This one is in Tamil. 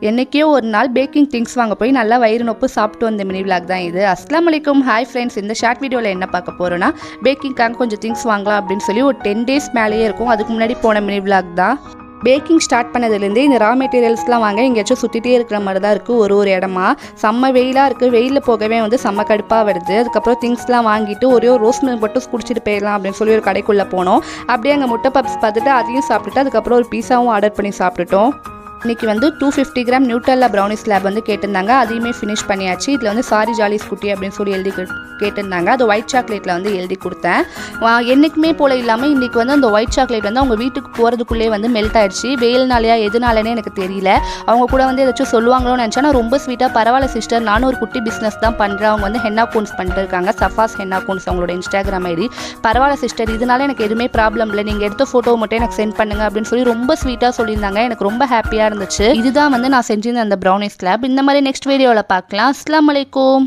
என்னைக்கே ஒரு நாள் பேக்கிங் திங்ஸ் வாங்க போய் நல்லா வயிறு நொப்பு சாப்பிட்டு வந்த மினி விலாக் தான் இது. அஸ்ஸலாமு அலைக்கும், ஹாய் ஃப்ரெண்ட்ஸ். இந்த ஷார்ட் வீடியோவில் என்ன பார்க்க போகிறோன்னா, பேக்கிங்காக கொஞ்சம் திங்ஸ் வாங்கலாம் அப்படின்னு சொல்லி ஒரு 10 days மேலேயே இருக்கும். அதுக்கு முன்னாடி போன மினி விலாக் தான். பேக்கிங் ஸ்டார்ட் பண்ணதுலேருந்து இந்த ரா மெட்டீரியல்ஸ்லாம் வாங்க எங்கேயாச்சும் சுற்றிட்டே இருக்கிற மாதிரி தான் இருக்குது. ஒரு இடமா செம்ம வெயிலாக இருக்குது. வெயிலில் போகவே செம்ம கடுப்பாக வருது. அதுக்கப்புறம் திங்ஸ்லாம் வாங்கிட்டு ஒரே ஒரு ரோஸ் மில்க் மட்டும் குடிச்சிட்டு போயிடலாம் அப்படின்னு சொல்லி ஒரு கடைக்குள்ளே போனோம். அப்படியே அங்கே முட்டை பப்ஸ் பார்த்துட்டு அதையும் சாப்பிட்டுட்டு அதுக்கப்புறம் ஒரு பீஸாவும் ஆர்டர் பண்ணி சாப்பிட்டுட்டோம். இன்றைக்கி 250 கிராம் நியூட்டெல்லா ப்ரௌனிஸ் லேப் கேட்டிருந்தாங்க. அதையுமே ஃபினிஷ் பண்ணியாச்சு. இதில் சாரி ஜாலி ஸ்குட்டி அப்படின்னு சொல்லி எழுதி கேட்டிருந்தாங்க. அது ஒயிட் சாக்லேட்டில் எழுதி கொடுத்தேன். என்றைக்குமே போல் இல்லாமல் இன்றைக்கி அந்த ஒயிட் சாக்லேட் அவங்க வீட்டுக்கு போகிறதுக்குள்ளே மெல்ட் ஆகிடுச்சு. வெயில்னாலையா எதுனாலனே எனக்கு தெரியல. அவங்க கூட ஏதாச்சும் சொல்லுவாங்களோன்னு நினச்சா, நான் ரொம்ப ஸ்வீட்டாக பரவாயில்ல சிஸ்டர், நானும் ஒரு குட்டி பிஸ்னஸ் தான் பண்ணுறேன். அவங்க ஹென்னா கோன்ஸ் பண்ணிட்டு இருக்காங்க. சஃபாஸ் ஹென்னா கோன்ஸ் அவங்களோட இன்ஸ்டாகிராம் ஐடி. பரவாயில்ல சிஸ்டர், இதனால எனக்கு எதுவுமே ப்ராப்ளம் இல்லை, நீங்கள் எடுத்த ஃபோட்டோவை மட்டும் எனக்கு சென்ட் பண்ணுங்க அப்படின்னு சொல்லி ரொம்ப ஸ்வீட்டாக சொல்லியிருந்தாங்க. எனக்கு ரொம்ப ஹாப்பியாக இருந்துச்சு. இதுதான் நான் செஞ்சிருந்த அந்த ப்ரௌனிஸ் லேப். இந்த மாதிரி நெக்ஸ்ட் வீடியோவில் பார்க்கலாம். அஸ்ஸலாமு அலைக்கும்.